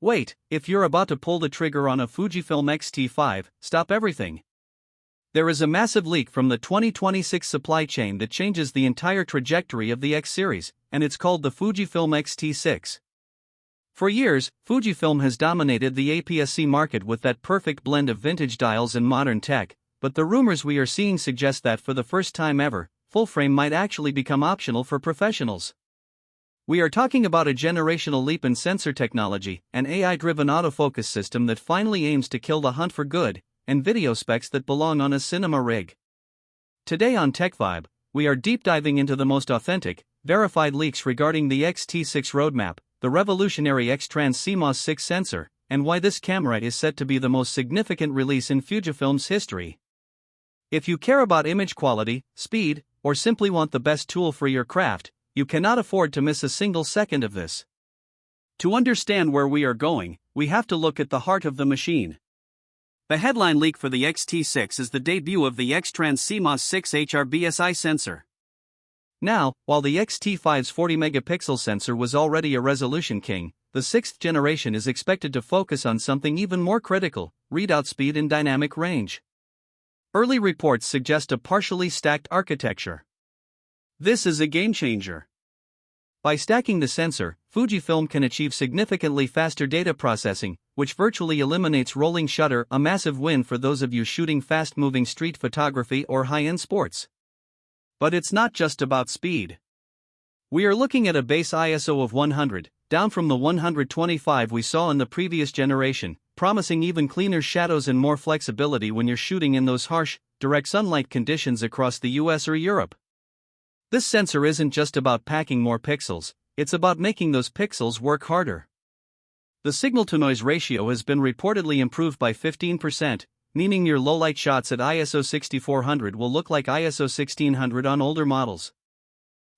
Wait, if you're about to pull the trigger on a Fujifilm X-T5, stop everything. There is a massive leak from the 2026 supply chain that changes the entire trajectory of the X series, and it's called the Fujifilm X-T6. For years, Fujifilm has dominated the APS-C market with that perfect blend of vintage dials and modern tech, but the rumors we are seeing suggest that for the first time ever, full-frame might actually become optional for professionals. We are talking about a generational leap in sensor technology, an AI-driven autofocus system that finally aims to kill the hunt for good, and video specs that belong on a cinema rig. Today on TechVibe, we are deep diving into the most authentic, verified leaks regarding the X-T6 roadmap, the revolutionary X-Trans CMOS 6 sensor, and why this camera is set to be the most significant release in Fujifilm's history. If you care about image quality, speed, or simply want the best tool for your craft, you cannot afford to miss a single second of this. To understand where we are going, we have to look at the heart of the machine. The headline leak for the X-T6 is the debut of the X-Trans CMOS 6 HR BSI sensor. Now, while the X-T5's 40-megapixel sensor was already a resolution king, the 6th generation is expected to focus on something even more critical: readout speed and dynamic range. Early reports suggest a partially stacked architecture. This is a game-changer. By stacking the sensor, Fujifilm can achieve significantly faster data processing, which virtually eliminates rolling shutter, a massive win for those of you shooting fast-moving street photography or high-end sports. But it's not just about speed. We are looking at a base ISO of 100, down from the 125 we saw in the previous generation, promising even cleaner shadows and more flexibility when you're shooting in those harsh, direct sunlight conditions across the US or Europe. This sensor isn't just about packing more pixels, it's about making those pixels work harder. The signal-to-noise ratio has been reportedly improved by 15%, meaning your low-light shots at ISO 6400 will look like ISO 1600 on older models.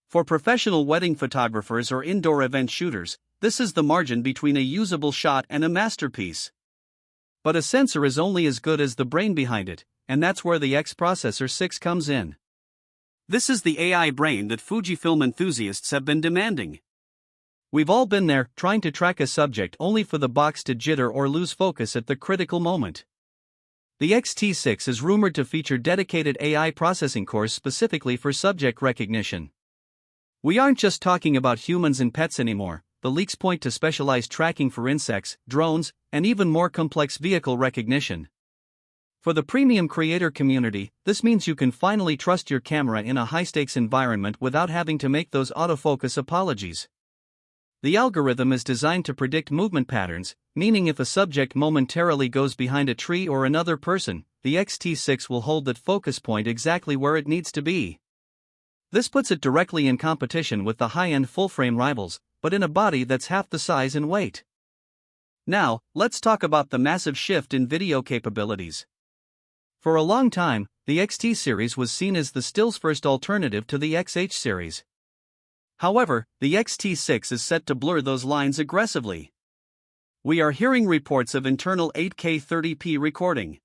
For professional wedding photographers or indoor event shooters, this is the margin between a usable shot and a masterpiece. But a sensor is only as good as the brain behind it, and that's where the X Processor 6 comes in. This is the AI brain that Fujifilm enthusiasts have been demanding. We've all been there, trying to track a subject only for the box to jitter or lose focus at the critical moment. The X-T6 is rumored to feature dedicated AI processing cores specifically for subject recognition. We aren't just talking about humans and pets anymore. The leaks point to specialized tracking for insects, drones, and even more complex vehicle recognition. For the premium creator community, this means you can finally trust your camera in a high-stakes environment without having to make those autofocus apologies. The algorithm is designed to predict movement patterns, meaning if a subject momentarily goes behind a tree or another person, the X-T6 will hold that focus point exactly where it needs to be. This puts it directly in competition with the high-end full-frame rivals, but in a body that's half the size and weight. Now, let's talk about the massive shift in video capabilities. For a long time, the XT series was seen as the stills-first alternative to the XH series. However, the X-T6 is set to blur those lines aggressively. We are hearing reports of internal 8K 30p recording.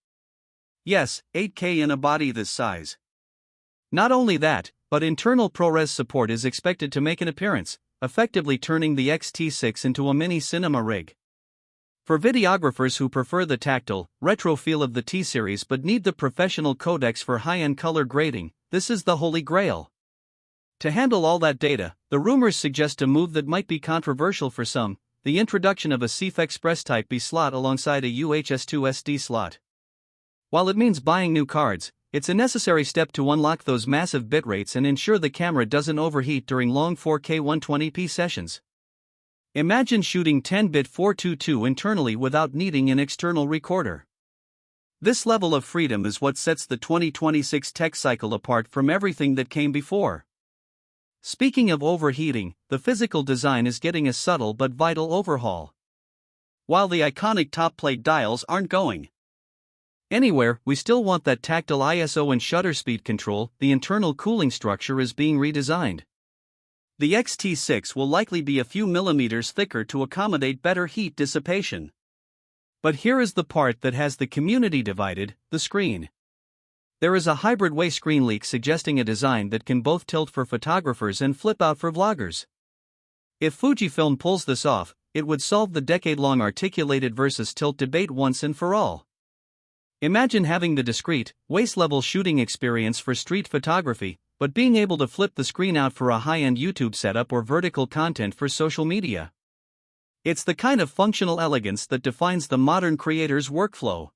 Yes, 8K in a body this size. Not only that, but internal ProRes support is expected to make an appearance, effectively turning the X-T6 into a mini cinema rig. For videographers who prefer the tactile, retro feel of the T-series but need the professional codecs for high-end color grading, this is the holy grail. To handle all that data, the rumors suggest a move that might be controversial for some: the introduction of a CF Express Type B slot alongside a UHS-2 SD slot. While it means buying new cards, it's a necessary step to unlock those massive bit rates and ensure the camera doesn't overheat during long 4K 120p sessions. Imagine shooting 10-bit 422 internally without needing an external recorder. This level of freedom is what sets the 2026 tech cycle apart from everything that came before. Speaking of overheating, the physical design is getting a subtle but vital overhaul. While the iconic top-plate dials aren't going anywhere, we still want that tactile ISO and shutter speed control. The internal cooling structure is being redesigned. The X-T6 will likely be a few millimeters thicker to accommodate better heat dissipation. But here is the part that has the community divided: the screen. There is a hybrid way screen leak suggesting a design that can both tilt for photographers and flip out for vloggers. If Fujifilm pulls this off, it would solve the decade-long articulated versus tilt debate once and for all. Imagine having the discrete, waist-level shooting experience for street photography, but being able to flip the screen out for a high-end YouTube setup or vertical content for social media. It's the kind of functional elegance that defines the modern creator's workflow.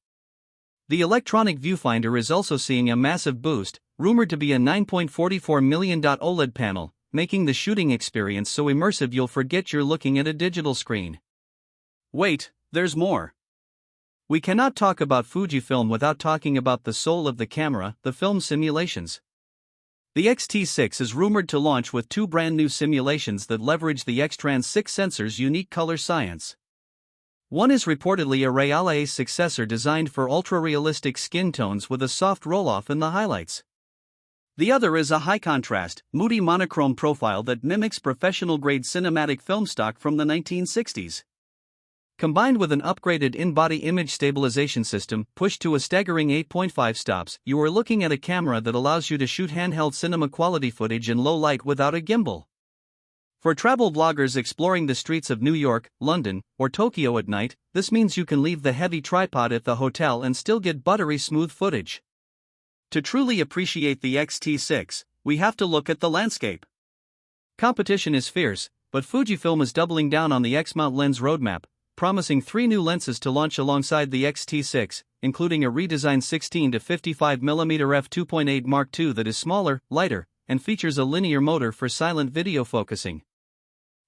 The electronic viewfinder is also seeing a massive boost, rumored to be a $9.44 million OLED panel, making the shooting experience so immersive you'll forget you're looking at a digital screen. Wait, there's more. We cannot talk about Fujifilm without talking about the soul of the camera, the film simulations. The X-T6 is rumored to launch with 2 brand new simulations that leverage the X-Trans 6 sensor's unique color science. One is reportedly a Reale's successor designed for ultra-realistic skin tones with a soft roll-off in the highlights. The other is a high-contrast, moody monochrome profile that mimics professional-grade cinematic film stock from the 1960s. Combined with an upgraded in-body image stabilization system pushed to a staggering 8.5 stops, you are looking at a camera that allows you to shoot handheld cinema-quality footage in low light without a gimbal. For travel vloggers exploring the streets of New York, London, or Tokyo at night, this means you can leave the heavy tripod at the hotel and still get buttery smooth footage. To truly appreciate the X-T6, we have to look at the landscape. Competition is fierce, but Fujifilm is doubling down on the X-mount lens roadmap, promising 3 new lenses to launch alongside the X-T6, including a redesigned 16 to 55mm f2.8 Mark II that is smaller, lighter, and features a linear motor for silent video focusing.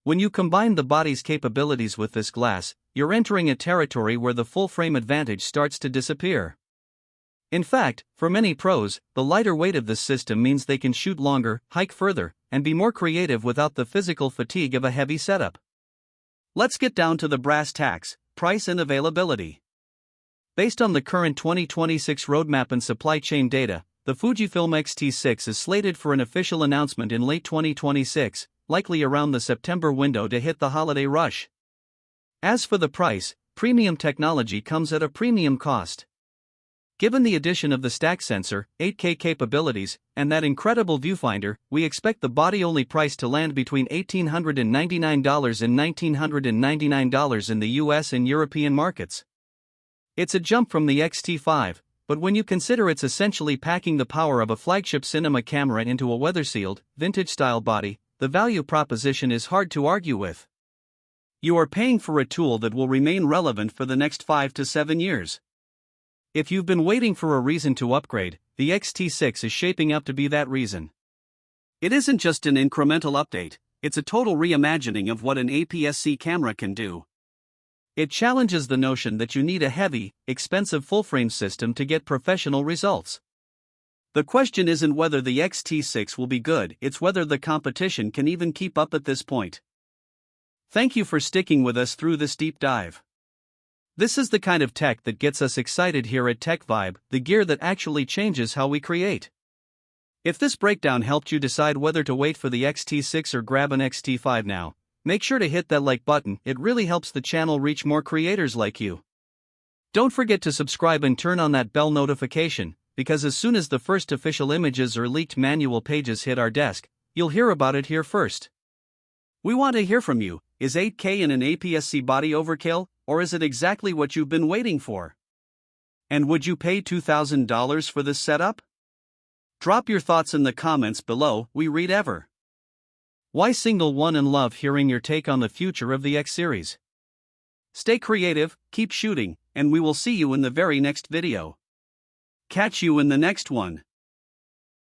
When you combine the body's capabilities with this glass, you're entering a territory where the full-frame advantage starts to disappear. In fact, for many pros, the lighter weight of this system means they can shoot longer, hike further, and be more creative without the physical fatigue of a heavy setup. Let's get down to the brass tacks: price and availability. Based on the current 2026 roadmap and supply chain data, the Fujifilm X-T6 is slated for an official announcement in late 2026, likely around the September window to hit the holiday rush. As for the price, premium technology comes at a premium cost. Given the addition of the stack sensor, 8K capabilities, and that incredible viewfinder, we expect the body-only price to land between $1,899 and $1,999 in the US and European markets. It's a jump from the X-T5, but when you consider it's essentially packing the power of a flagship cinema camera into a weather-sealed, vintage-style body, the value proposition is hard to argue with. You are paying for a tool that will remain relevant for the next 5 to 7 years. If you've been waiting for a reason to upgrade, the X-T6 is shaping up to be that reason. It isn't just an incremental update, it's a total reimagining of what an APS-C camera can do. It challenges the notion that you need a heavy, expensive full-frame system to get professional results. The question isn't whether the X-T6 will be good, it's whether the competition can even keep up at this point. Thank you for sticking with us through this deep dive. This is the kind of tech that gets us excited here at TechVibe, the gear that actually changes how we create. If this breakdown helped you decide whether to wait for the X-T6 or grab an X-T5 now, make sure to hit that like button, it really helps the channel reach more creators like you. Don't forget to subscribe and turn on that bell notification, because as soon as the first official images or leaked manual pages hit our desk, you'll hear about it here first. We want to hear from you. Is 8K in an APS-C body overkill, or is it exactly what you've been waiting for? And would you pay $2,000 for this setup? Drop your thoughts in the comments below, we read ever. Why Single One and love hearing your take on the future of the X series. Stay creative, keep shooting, and we will see you in the very next video. Catch you in the next one.